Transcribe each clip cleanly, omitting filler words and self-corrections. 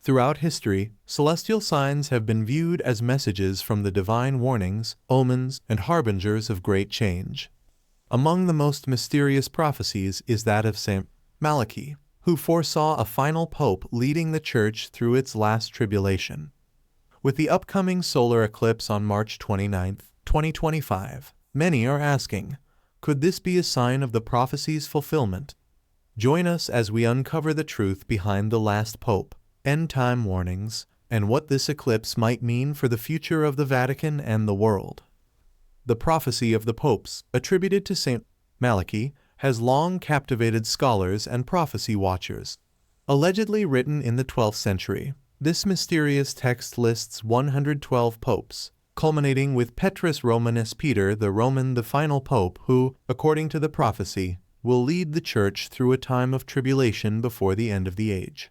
Throughout history, celestial signs have been viewed as messages from the divine warnings, omens, and harbingers of great change. Among the most mysterious prophecies is that of St. Malachy, who foresaw a final pope leading the Church through its last tribulation. With the upcoming solar eclipse on March 29, 2025, many are asking, could this be a sign of the prophecy's fulfillment? Join us as we uncover the truth behind the last pope, end-time warnings, and what this eclipse might mean for the future of the Vatican and the world. The prophecy of the popes, attributed to St. Malachy, has long captivated scholars and prophecy watchers. Allegedly written in the 12th century, this mysterious text lists 112 popes, culminating with Petrus Romanus Peter the Roman, the final pope who, according to the prophecy, will lead the Church through a time of tribulation before the end of the age.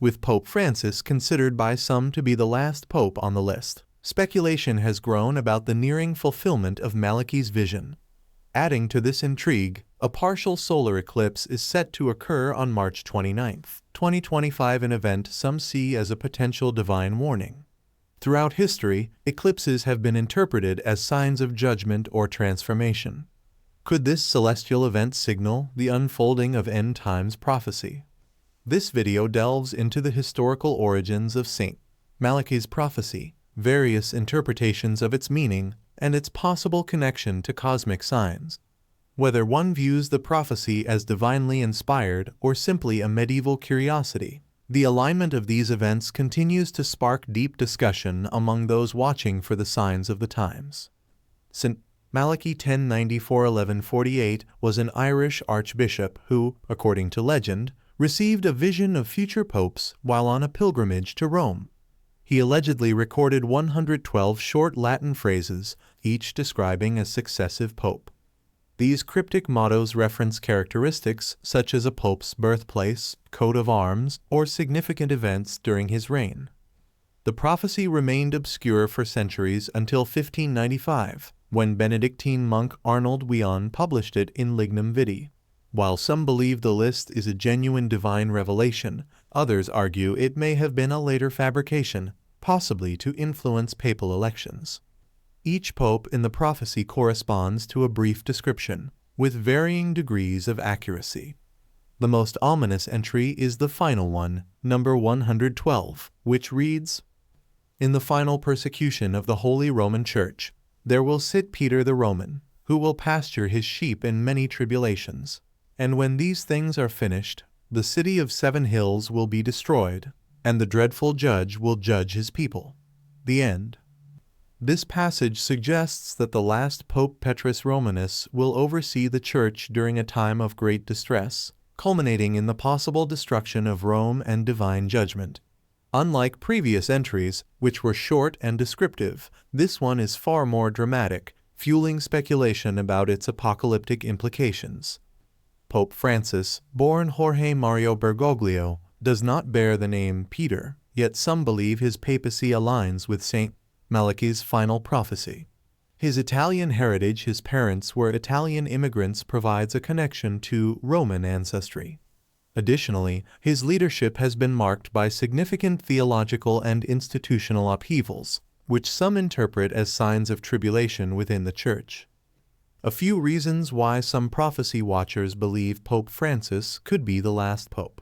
With Pope Francis considered by some to be the last pope on the list, speculation has grown about the nearing fulfillment of Malachy's vision. Adding to this intrigue, a partial solar eclipse is set to occur on March 29, 2025, an event some see as a potential divine warning. Throughout history, eclipses have been interpreted as signs of judgment or transformation. Could this celestial event signal the unfolding of end times prophecy? This video delves into the historical origins of St. Malachy's prophecy, various interpretations of its meaning, and its possible connection to cosmic signs. Whether one views the prophecy as divinely inspired or simply a medieval curiosity, the alignment of these events continues to spark deep discussion among those watching for the signs of the times. St. Malachy 1094–1148 was an Irish archbishop who, according to legend, received a vision of future popes while on a pilgrimage to Rome. He allegedly recorded 112 short Latin phrases, each describing a successive pope. These cryptic mottos reference characteristics such as a pope's birthplace, coat of arms, or significant events during his reign. The prophecy remained obscure for centuries until 1595, when Benedictine monk Arnold Wion published it in Lignum Vitae. While some believe the list is a genuine divine revelation, others argue it may have been a later fabrication, possibly to influence papal elections. Each pope in the prophecy corresponds to a brief description, with varying degrees of accuracy. The most ominous entry is the final one, number 112, which reads, "In the final persecution of the Holy Roman Church, there will sit Peter the Roman, who will pasture his sheep in many tribulations. And when these things are finished, the city of 7 hills will be destroyed, and the dreadful judge will judge his people." The end. This passage suggests that the last Pope Petrus Romanus will oversee the Church during a time of great distress, culminating in the possible destruction of Rome and divine judgment. Unlike previous entries, which were short and descriptive, this one is far more dramatic, fueling speculation about its apocalyptic implications. Pope Francis, born Jorge Mario Bergoglio, does not bear the name Peter, yet some believe his papacy aligns with St. Malachy's final prophecy. His Italian heritage, his parents were Italian immigrants, provides a connection to Roman ancestry. Additionally, his leadership has been marked by significant theological and institutional upheavals, which some interpret as signs of tribulation within the Church. A few reasons why some prophecy watchers believe Pope Francis could be the last pope.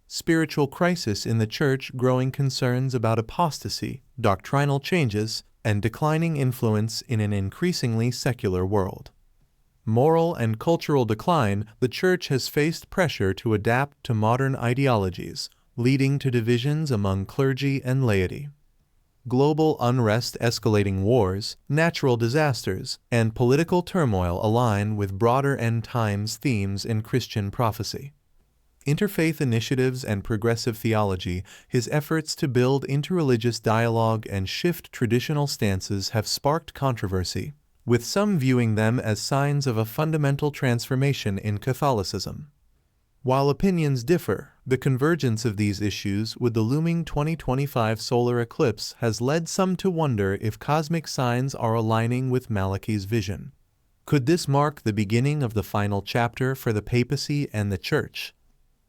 Spiritual crisis in the Church, growing concerns about apostasy, doctrinal changes, and declining influence in an increasingly secular world. Moral and cultural decline, the Church has faced pressure to adapt to modern ideologies, leading to divisions among clergy and laity. Global unrest, escalating wars, natural disasters, and political turmoil align with broader end times themes in Christian prophecy. Interfaith initiatives and progressive theology, his efforts to build interreligious dialogue and shift traditional stances have sparked controversy, with some viewing them as signs of a fundamental transformation in Catholicism. While opinions differ, the convergence of these issues with the looming 2025 solar eclipse has led some to wonder if cosmic signs are aligning with Malachy's vision. Could this mark the beginning of the final chapter for the papacy and the Church?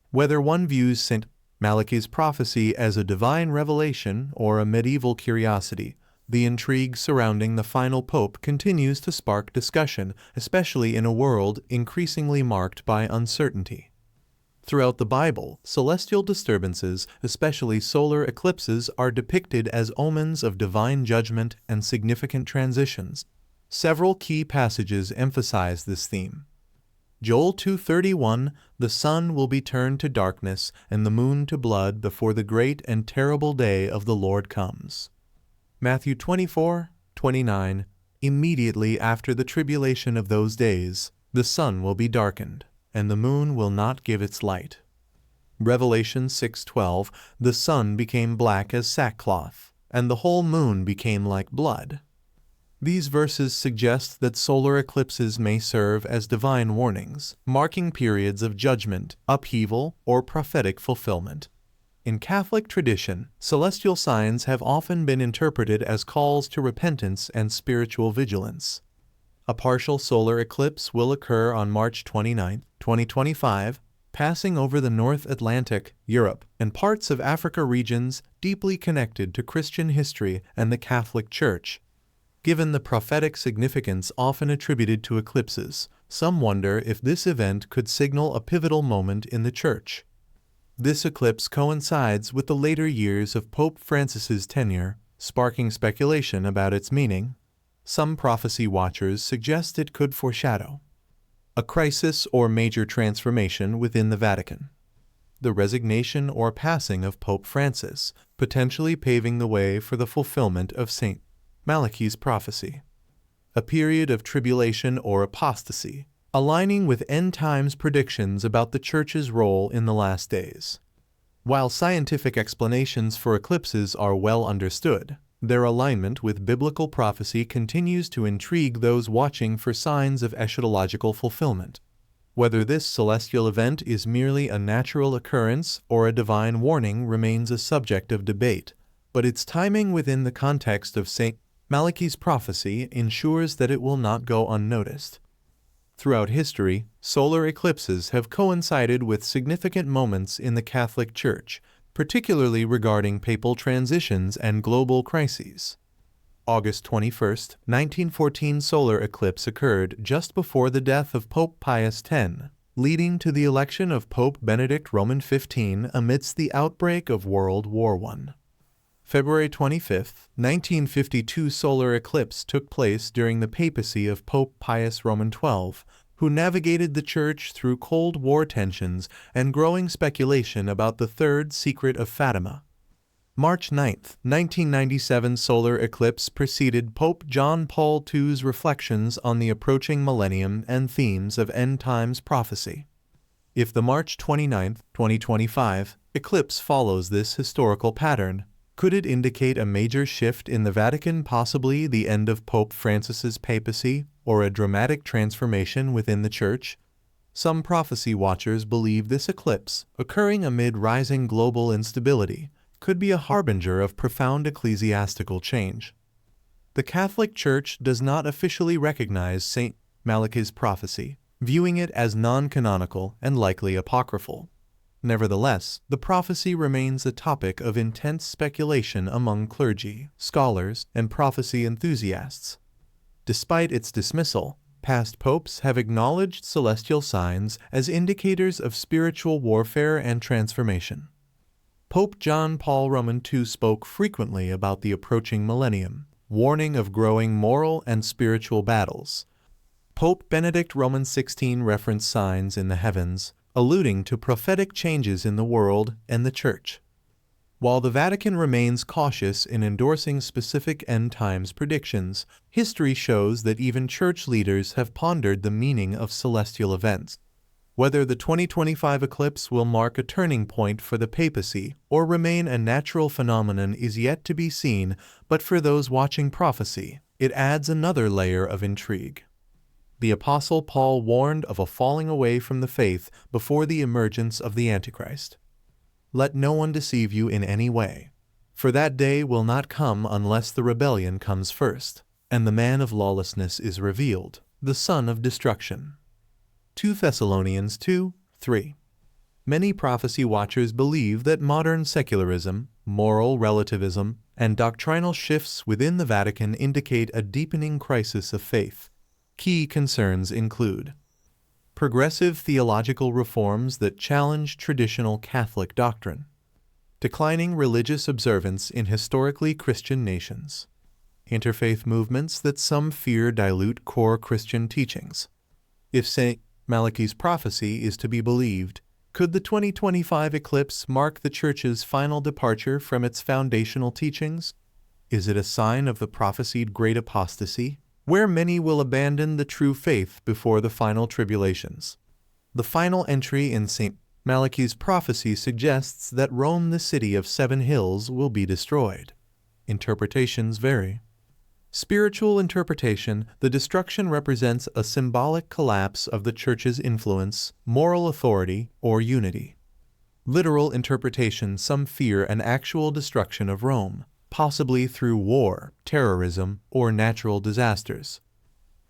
Whether one views St. Malachy's prophecy as a divine revelation or a medieval curiosity. The intrigue surrounding the final pope continues to spark discussion, especially in a world increasingly marked by uncertainty. Throughout the Bible, celestial disturbances, especially solar eclipses, are depicted as omens of divine judgment and significant transitions. Several key passages emphasize this theme. Joel 2:31, "The sun will be turned to darkness and the moon to blood before the great and terrible day of the Lord comes." Matthew 24:29, "Immediately after the tribulation of those days, the sun will be darkened, and the moon will not give its light." Revelation 6:12, "The sun became black as sackcloth, and the whole moon became like blood." These verses suggest that solar eclipses may serve as divine warnings, marking periods of judgment, upheaval, or prophetic fulfillment. In Catholic tradition, celestial signs have often been interpreted as calls to repentance and spiritual vigilance. A partial solar eclipse will occur on March 29, 2025, passing over the North Atlantic, Europe, and parts of Africa, regions deeply connected to Christian history and the Catholic Church. Given the prophetic significance often attributed to eclipses, some wonder if this event could signal a pivotal moment in the Church. This eclipse coincides with the later years of Pope Francis's tenure, sparking speculation about its meaning. Some prophecy watchers suggest it could foreshadow a crisis or major transformation within the Vatican, the resignation or passing of Pope Francis, potentially paving the way for the fulfillment of St. Malachy's prophecy, a period of tribulation or apostasy, aligning with end times predictions about the Church's role in the last days. While scientific explanations for eclipses are well understood, their alignment with biblical prophecy continues to intrigue those watching for signs of eschatological fulfillment. Whether this celestial event is merely a natural occurrence or a divine warning remains a subject of debate, but its timing within the context of St. Malachy's prophecy ensures that it will not go unnoticed. Throughout history, solar eclipses have coincided with significant moments in the Catholic Church, particularly regarding papal transitions and global crises. August 21, 1914 solar eclipse occurred just before the death of Pope Pius X, leading to the election of Pope Benedict Roman XV amidst the outbreak of World War I. February 25, 1952 solar eclipse took place during the papacy of Pope Pius Roman XII, who navigated the Church through Cold War tensions and growing speculation about the Third Secret of Fatima. March 9, 1997 solar eclipse preceded Pope John Paul II's reflections on the approaching millennium and themes of end times prophecy. If the March 29, 2025 eclipse follows this historical pattern, could it indicate a major shift in the Vatican, possibly the end of Pope Francis's papacy, or a dramatic transformation within the Church? Some prophecy watchers believe this eclipse, occurring amid rising global instability, could be a harbinger of profound ecclesiastical change. The Catholic Church does not officially recognize St. Malachy's prophecy, viewing it as non-canonical and likely apocryphal. Nevertheless, the prophecy remains a topic of intense speculation among clergy, scholars, and prophecy enthusiasts. Despite its dismissal, past popes have acknowledged celestial signs as indicators of spiritual warfare and transformation. Pope John Paul Roman II spoke frequently about the approaching millennium, warning of growing moral and spiritual battles. Pope Benedict Roman XVI referenced signs in the heavens, alluding to prophetic changes in the world and the Church. While the Vatican remains cautious in endorsing specific end times predictions, history shows that even Church leaders have pondered the meaning of celestial events. Whether the 2025 eclipse will mark a turning point for the papacy or remain a natural phenomenon is yet to be seen, but for those watching prophecy, it adds another layer of intrigue. The Apostle Paul warned of a falling away from the faith before the emergence of the Antichrist. Let no one deceive you in any way, for that day will not come unless the rebellion comes first, and the man of lawlessness is revealed, the son of destruction. 2 Thessalonians 2:3. Many prophecy watchers believe that modern secularism, moral relativism, and doctrinal shifts within the Vatican indicate a deepening crisis of faith. Key concerns include progressive theological reforms that challenge traditional Catholic doctrine, declining religious observance in historically Christian nations, interfaith movements that some fear dilute core Christian teachings. If St. Malachy's prophecy is to be believed, could the 2025 eclipse mark the Church's final departure from its foundational teachings? Is it a sign of the prophesied Great Apostasy, where many will abandon the true faith before the final tribulations? The final entry in St. Malachy's prophecy suggests that Rome, the city of 7 hills, will be destroyed. Interpretations vary. Spiritual interpretation: the destruction represents a symbolic collapse of the Church's influence, moral authority, or unity. Literal interpretation: some fear an actual destruction of Rome, possibly through war, terrorism, or natural disasters.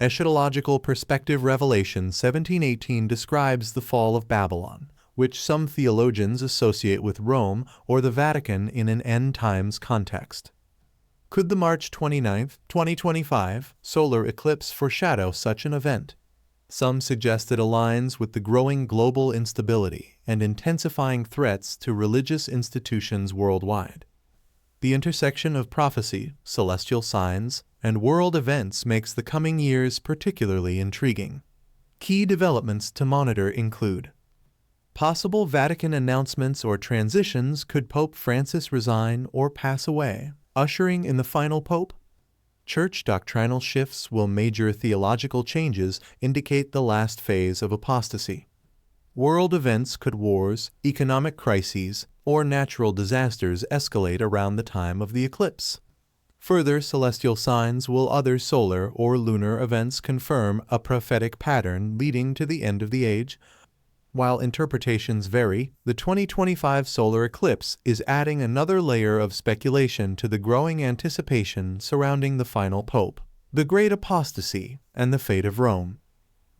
Eschatological perspective: Revelation 17:18 describes the fall of Babylon, which some theologians associate with Rome or the Vatican in an end times context. Could the March 29, 2025 solar eclipse foreshadow such an event? Some suggest it aligns with the growing global instability and intensifying threats to religious institutions worldwide. The intersection of prophecy, celestial signs, and world events makes the coming years particularly intriguing. Key developments to monitor include possible Vatican announcements or transitions: could Pope Francis resign or pass away, ushering in the final pope? Church doctrinal shifts: will major theological changes indicate the last phase of apostasy? World events: could wars, economic crises, or natural disasters escalate around the time of the eclipse? Further celestial signs: will other solar or lunar events confirm a prophetic pattern leading to the end of the age? While interpretations vary, the 2025 solar eclipse is adding another layer of speculation to the growing anticipation surrounding the final pope, the Great Apostasy, and the fate of Rome.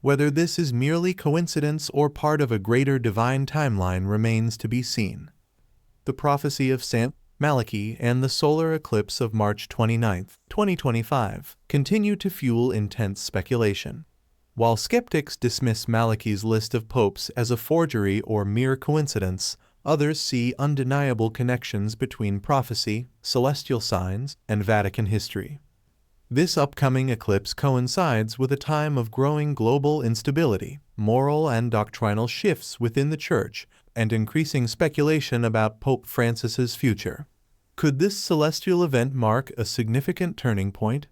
Whether this is merely coincidence or part of a greater divine timeline remains to be seen. The prophecy of St. Malachy and the solar eclipse of March 29, 2025, continue to fuel intense speculation. While skeptics dismiss Malachy's list of popes as a forgery or mere coincidence, others see undeniable connections between prophecy, celestial signs, and Vatican history. This upcoming eclipse coincides with a time of growing global instability, moral and doctrinal shifts within the Church, and increasing speculation about Pope Francis's future. Could this celestial event mark a significant turning point?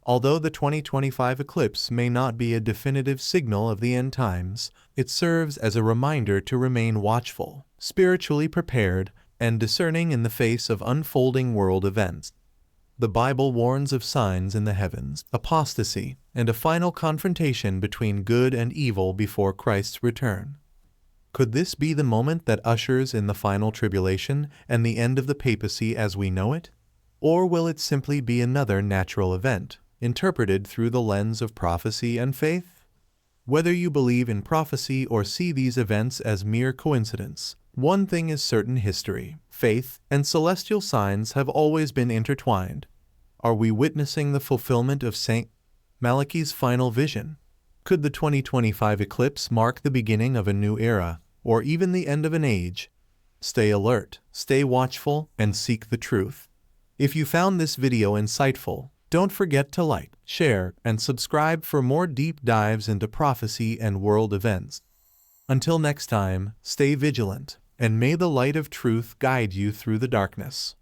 Although the 2025 eclipse may not be a definitive signal of the end times, it serves as a reminder to remain watchful, spiritually prepared, and discerning in the face of unfolding world events. The Bible warns of signs in the heavens, apostasy, and a final confrontation between good and evil before Christ's return. Could this be the moment that ushers in the final tribulation and the end of the papacy as we know it? Or will it simply be another natural event, interpreted through the lens of prophecy and faith? Whether you believe in prophecy or see these events as mere coincidence, one thing is certain: history, faith, and celestial signs have always been intertwined. Are we witnessing the fulfillment of St. Malachy's final vision? Could the 2025 eclipse mark the beginning of a new era, or even the end of an age? Stay alert, stay watchful, and seek the truth. If you found this video insightful, don't forget to like, share, and subscribe for more deep dives into prophecy and world events. Until next time, stay vigilant, and may the light of truth guide you through the darkness.